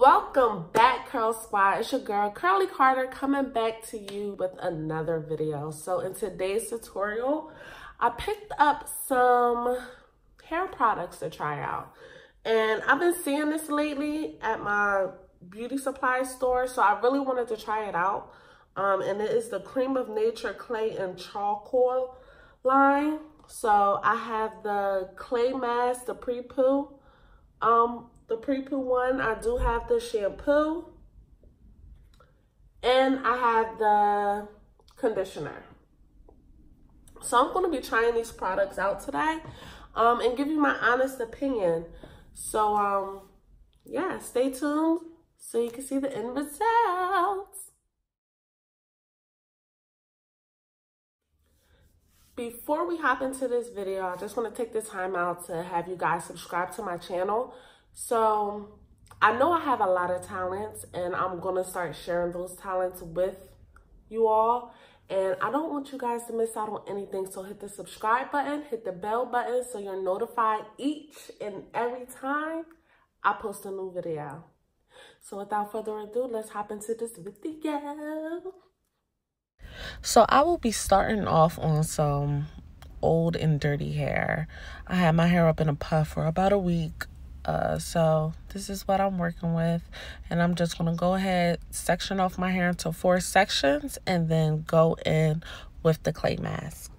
Welcome back, Curl Squad. It's your girl Curly Carter coming back to you with another video. So in today's tutorial, I picked up some hair products to try out, and I've been seeing this lately at my beauty supply store, so I really wanted to try it out. And it is the Cream of Nature Clay and Charcoal line. So I have the clay mask, the pre-poo. The pre-poo one. I do have the shampoo, and I have the conditioner. So I'm going to be trying these products out today, and give you my honest opinion. So yeah, stay tuned so you can see the end results. Before we hop into this video, I just want to take the time out to have you guys subscribe to my channel. So I know I have a lot of talents, and I'm going to start sharing those talents with you all. And I don't want you guys to miss out on anything. So hit the subscribe button, hit the bell button so you're notified each and every time I post a new video. So without further ado, let's hop into this video. So I will be starting off on some old and dirty hair. I had my hair up in a puff for about a week. So this is what I'm working with, and I'm just going to go ahead, section off my hair into 4 sections, and then go in with the clay mask.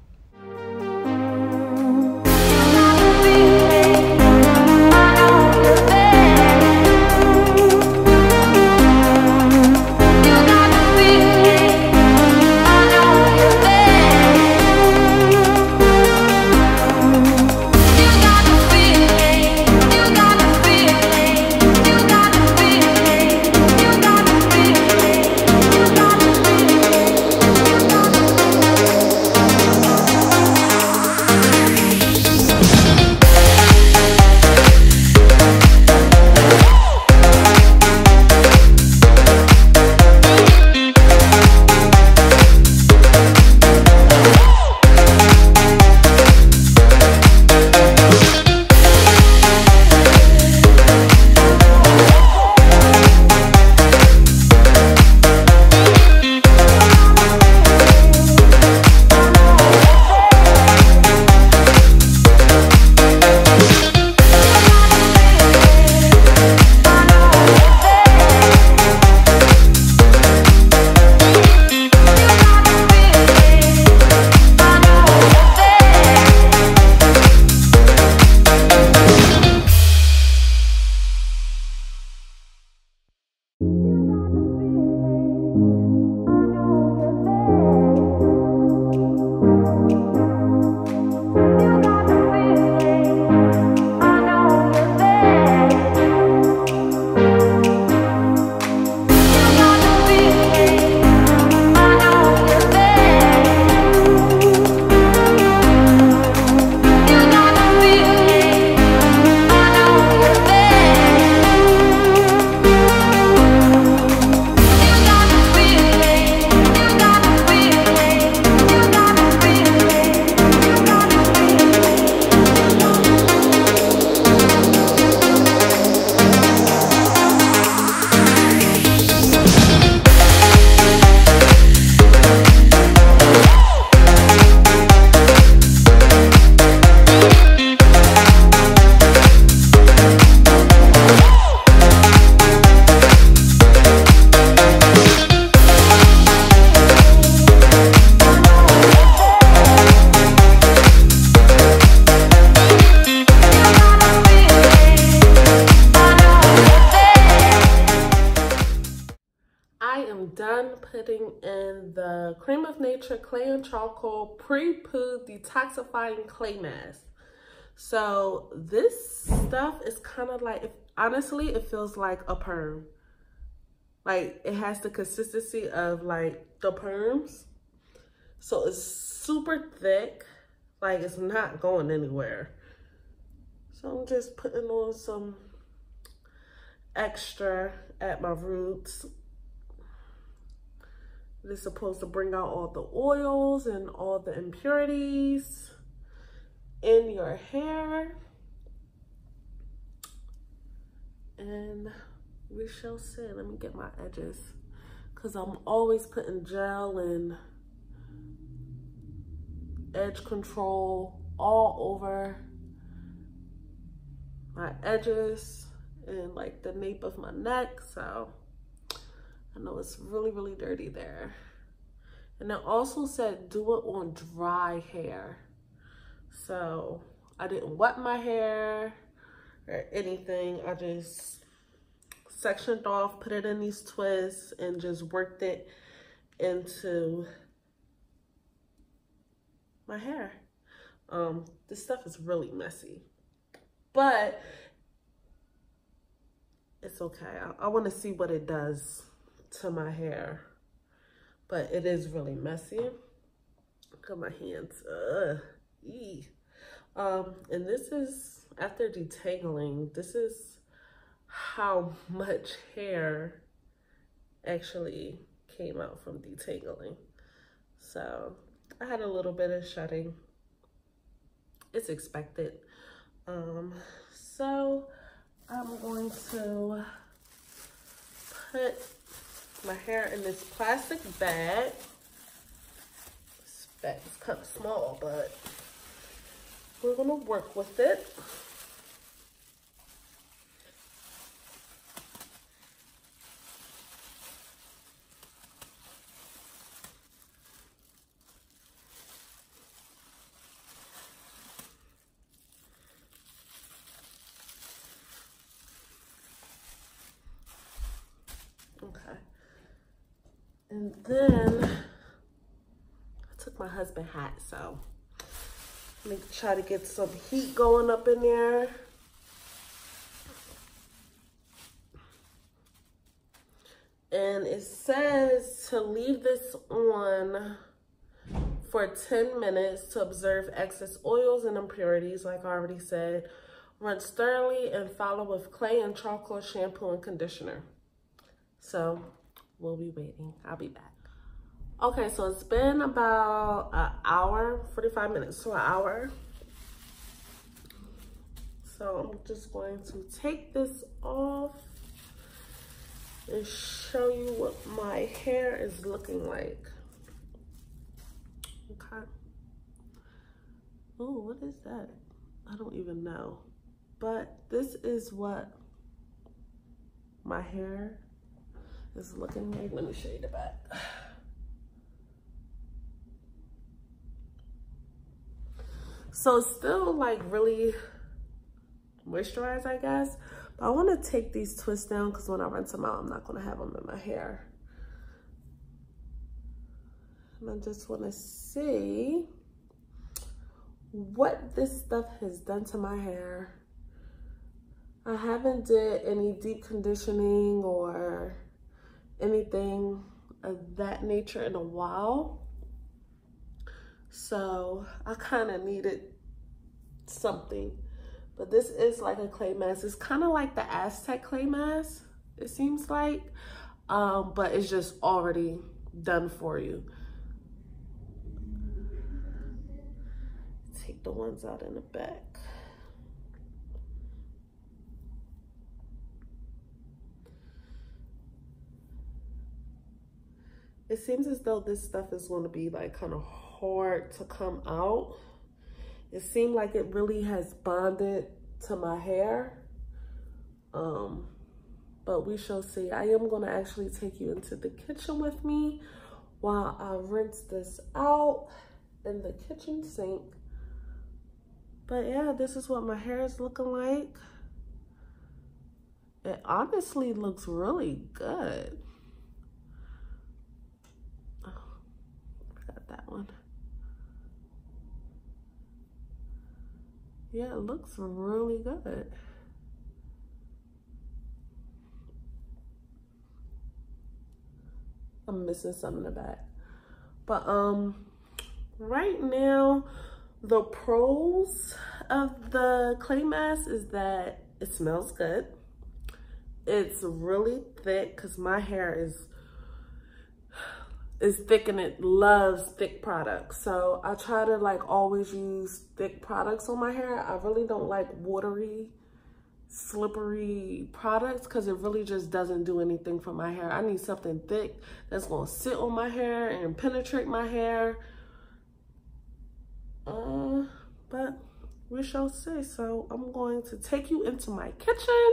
Done putting in the Cream of Nature Clay and Charcoal Pre-Poo Detoxifying Clay Mask. So this stuff is kind of like, honestly, it feels like a perm. Like, it has the consistency of like the perms. So it's super thick, like it's not going anywhere. So I'm just putting on some extra at my roots. This is supposed to bring out all the oils and all the impurities in your hair. And We shall see. Let me get my edges, because I'm always putting gel and edge control all over my edges and like the nape of my neck. So I know it's really, really dirty there. And it also said do it on dry hair. So I didn't wet my hair or anything. I just sectioned off, put it in these twists, and just worked it into my hair. This stuff is really messy, but it's okay. I want to see what it does to my hair, but it is really messy. Look at my hands. And this is after detangling. This is how much hair actually came out from detangling. So I had a little bit of shedding. It's expected. So I'm going to put my hair in this plastic bag. This bag is kind of small, but we're gonna work with it. Okay. And then I took my husband's hat, so let me try to get some heat going up in there. And it says to leave this on for 10 minutes to observe excess oils and impurities, like I already said. Rinse thoroughly and follow with clay and charcoal shampoo and conditioner. So we'll be waiting. I'll be back. Okay, so it's been about an hour, 45 minutes to an hour. So I'm just going to take this off and show you what my hair is looking like. Okay. Oh, what is that? I don't even know. But this is what my hair is looking like. Let me show you the back. So it's still like really moisturized, I guess. But I want to take these twists down because when I rinse them out, I'm not going to have them in my hair. And I just want to see what this stuff has done to my hair. I haven't did any deep conditioning or anything of that nature in a while. So I kind of needed something. But this is like a clay mask. It's kind of like the Aztec clay mask, it seems like. But it's just already done for you. Take the ones out in the back. It seems as though this stuff is going to be like kind of hard to come out. It seemed like it really has bonded to my hair. But we shall see. I am going to actually take you into the kitchen with me while I rinse this out in the kitchen sink. But yeah, this is what my hair is looking like. It honestly looks really good. Oh, forgot that one. Yeah, it looks really good. I'm missing some in the back. But right now, the pros of the clay mask is that it smells good. It's really thick because my hair is thick and it loves thick products. So I try to like always use thick products on my hair. I really don't like watery slippery products because it really just doesn't do anything for my hair. I need something thick that's going to sit on my hair and penetrate my hair. But we shall see. So I'm going to take you into my kitchen.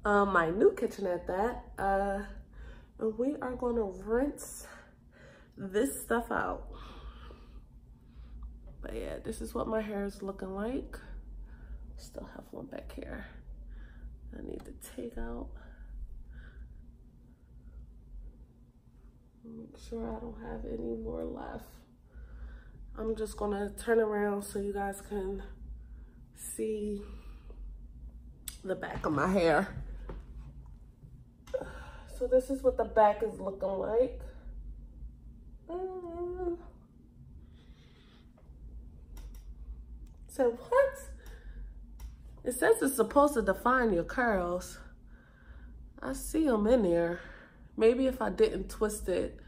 My new kitchen at that. And we are going to rinse this stuff out. But yeah, this is what my hair is looking like. Still have one back here I need to take out. Make sure I don't have any more left. I'm just gonna turn around so you guys can see the back of my hair. So this is what the back is looking like. So what? It says it's supposed to define your curls. I see them in there. Maybe if I didn't twist it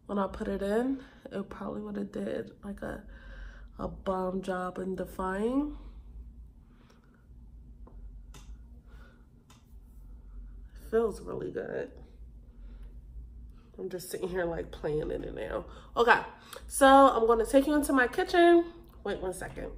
when I put it in, it probably would have did like a bomb job in defining. It feels really good. I'm just sitting here like playing in it now. Okay, so I'm gonna take you into my kitchen. Wait 1 second.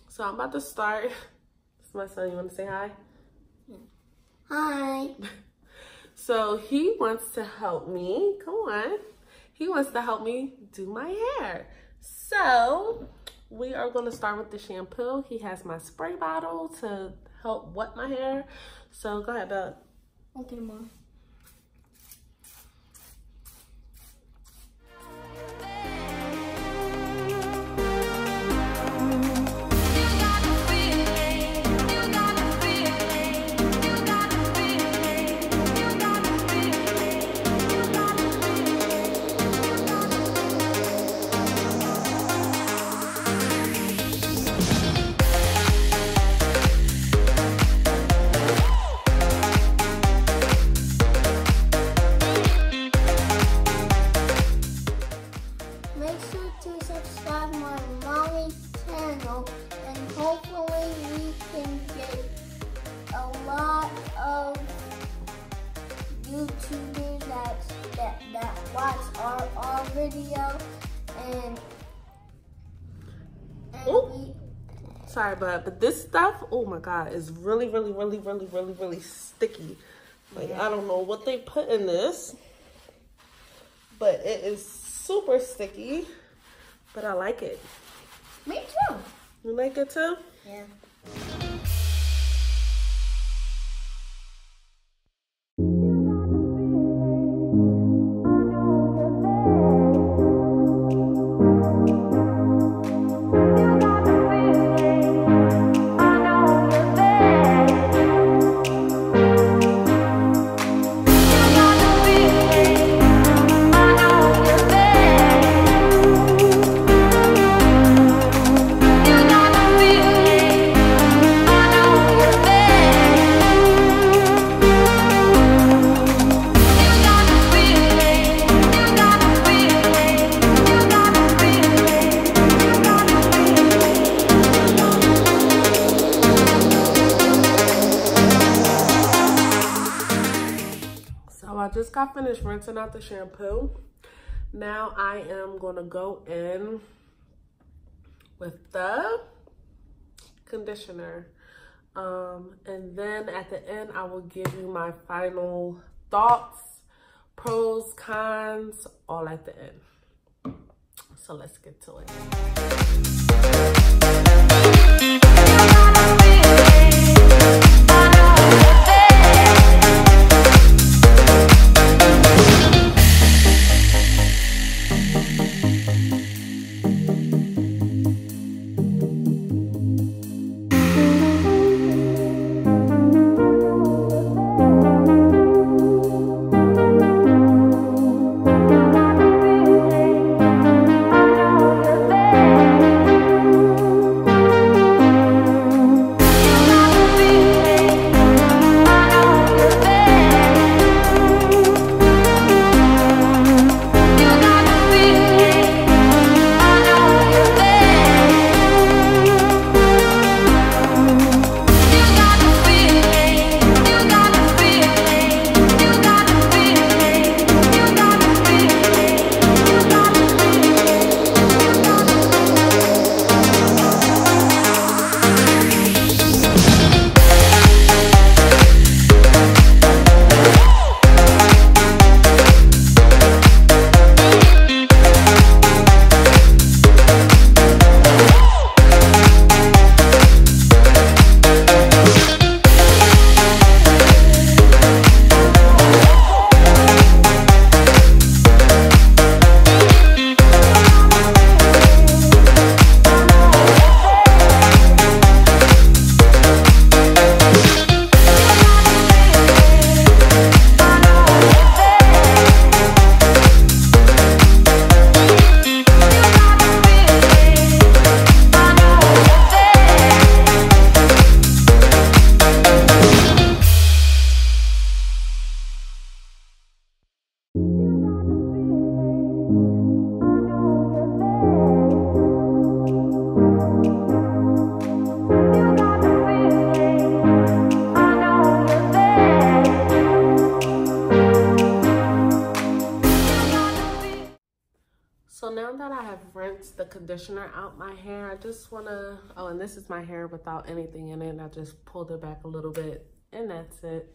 So I'm about to start. This is my son. You want to say hi? Hi. So he wants to help me. Come on. He wants to help me do my hair. So we are going to start with the shampoo. He has my spray bottle to help wet my hair. So go ahead, Doug. Okay, Mom. Make sure to subscribe my mommy channel, and hopefully we can get a lot of YouTubers that watch our video and Sorry, but this stuff, oh my God, is really sticky. Like, I don't know what they put in this, but it is super sticky, but I like it. Me too. You like it too? Yeah. I just got finished rinsing out the shampoo. Now I am gonna go in with the conditioner. And then at the end, I will give you my final thoughts, pros, cons, all at the end. So let's get to it. So now that I have rinsed the conditioner out my hair, I just want to, oh, and this is my hair without anything in it. And I just pulled it back a little bit and that's it.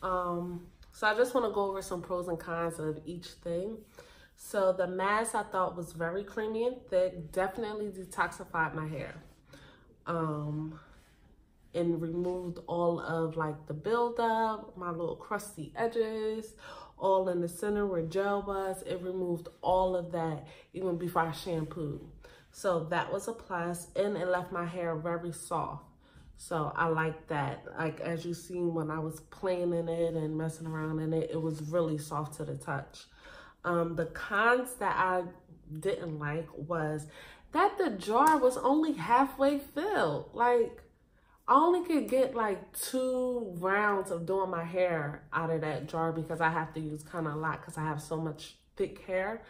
So I just want to go over some pros and cons of each thing. So the mask I thought was very creamy and thick, definitely detoxified my hair. And removed all of like the buildup, my little crusty edges, all in the center where gel was. It removed all of that even before I shampooed. So that was a plus, and it left my hair very soft. So I like that. Like as you seen when I was playing in it and messing around in it, it was really soft to the touch. The cons that I didn't like was that the jar was only halfway filled. Like I only could get like 2 rounds of doing my hair out of that jar because I have to use kind of a lot because I have so much thick hair.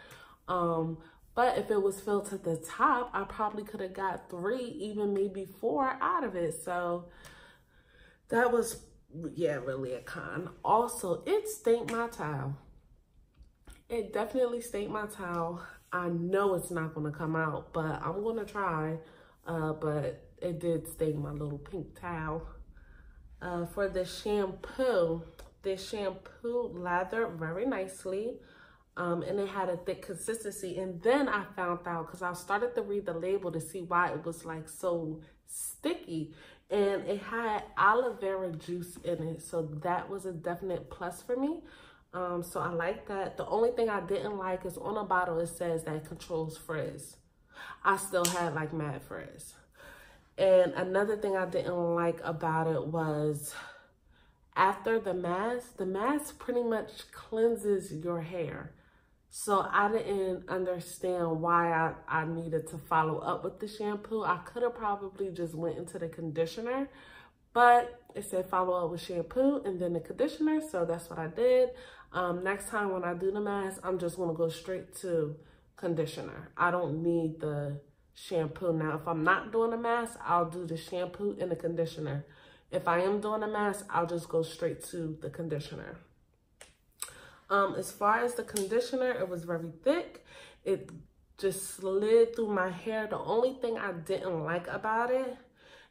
But if it was filled to the top, I probably could have got 3, even maybe 4 out of it. So that was, yeah, really a con. Also, it stained my towel. It definitely stained my towel. I know it's not going to come out, but I'm going to try. But it did stain my little pink towel. For the shampoo lathered very nicely. and it had a thick consistency. And then I found out, because I started to read the label to see why it was like so sticky, and it had aloe vera juice in it. So that was a definite plus for me. So I like that. The only thing I didn't like is on the bottle, it says that it controls frizz. I still had like mad frizz. And another thing I didn't like about it was after the mask pretty much cleanses your hair. So I didn't understand why I needed to follow up with the shampoo. I could have probably just went into the conditioner, but it said follow up with shampoo and then the conditioner. So that's what I did. Next time when I do the mask, I'm just gonna go straight to conditioner. I don't need the shampoo. Now, if I'm not doing a mask, I'll do the shampoo and the conditioner. If I am doing a mask, I'll just go straight to the conditioner. As far as the conditioner, it was very thick. It just slid through my hair. The only thing I didn't like about it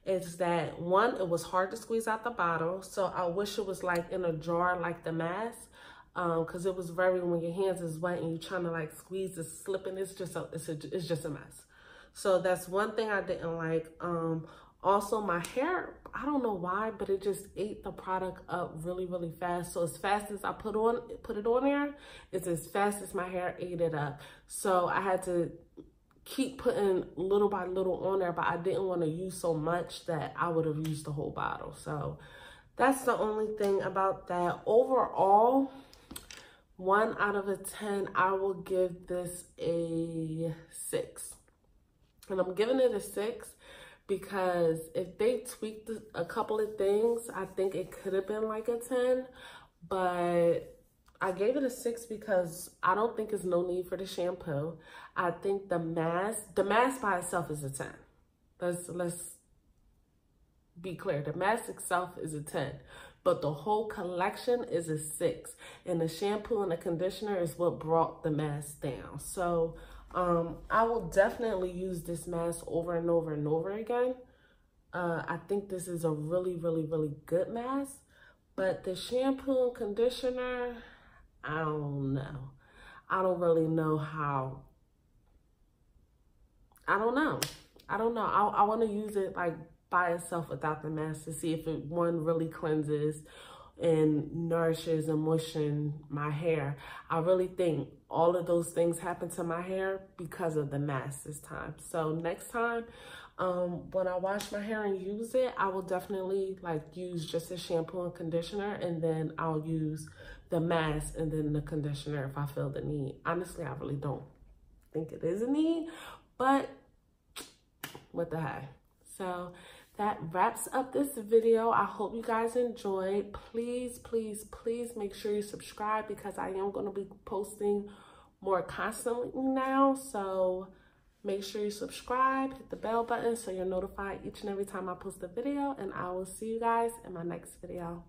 is that, one, it was hard to squeeze out the bottle. So I wish it was like in a jar like the mask. Because it was very, when your hands is wet and you're trying to like squeeze, it's slipping. It's just a mess. So that's one thing I didn't like. Also, my hair, I don't know why, but it just ate the product up really, really fast. So as fast as I put it on there, it's as fast as my hair ate it up. So I had to keep putting little by little on there, but I didn't want to use so much that I would have used the whole bottle. So that's the only thing about that. Overall, 1 out of 10, I will give this a 6. And I'm giving it a 6 because if they tweaked a couple of things, I think it could have been like a 10. But I gave it a 6 because I don't think there's no need for the shampoo. I think the mask by itself is a 10. Let's be clear. The mask itself is a 10. But the whole collection is a 6. And the shampoo and the conditioner is what brought the mask down. So I will definitely use this mask over and over and over again. I think this is a really, really, really good mask. But the shampoo and conditioner, I don't know. I don't really know how. I don't know. I want to use it like by itself without the mask to see if it, one, really cleanses and nourishes and moistens my hair. I really think all of those things happen to my hair because of the mask this time. So next time, when I wash my hair and use it, I will definitely like use just a shampoo and conditioner, and then I'll use the mask and then the conditioner if I feel the need. Honestly, I really don't think it is a need, but what the heck. So that wraps up this video. I hope you guys enjoyed. Please, please, please make sure you subscribe because I am going to be posting more constantly now. So make sure you subscribe, hit the bell button so you're notified each and every time I post a video, and I will see you guys in my next video.